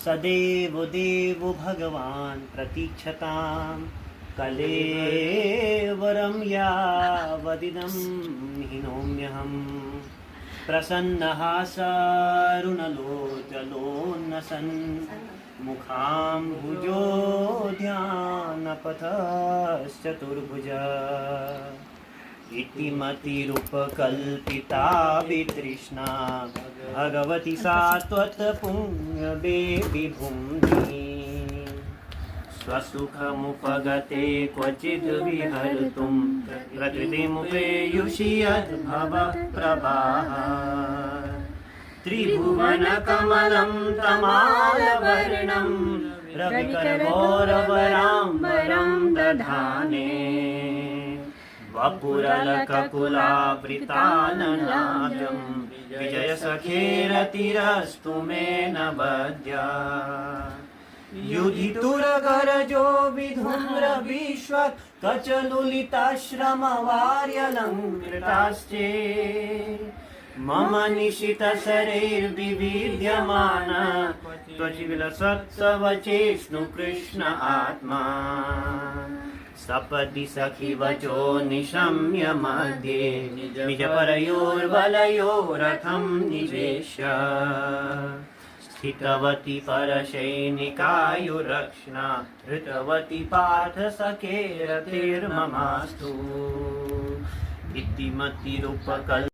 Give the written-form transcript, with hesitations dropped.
सदेव देवो भगवान् प्रतीक्षतां कलेवरं यावदिदं हिनोम्यहम् प्रसन्नः सरुणलोचलोन्नसन् मुखाम्बुजोद्यानपथश्चतुर्भुज इति मतिरुपकल्पिता वितृष्णा भगवती सा त्वत्पुण्यविभूम्नि स्वसुखमुपगते क्वचिद् विहर्तुं प्रकृतिमुपेयुषि यद्भवप्रभाः त्रिभुवनकमलं तमालवर्णं रविकरगौरवराम्बरं दधाने वपुरलककुलावृताननाद्यं विजयसखेरतिरस्तु मे नवद्या युधितुरगरजो विधुम्रविश्वत् कचलुलिताश्रमवार्यलङ्कृताश्चे मम निशितशरैर्विविध्यमान त्वचिविलसत्सवचेष्णु कृष्ण आत्मा सपदि सखि वचो निशम्य मध्ये निजपरयोर्वलयोरथं निवेश्य स्थितवती परसैनिकायुरक्ष्णा धृतवती पार्थ सखे रतिर्ममास्तु इति मतिरुपकल्पिता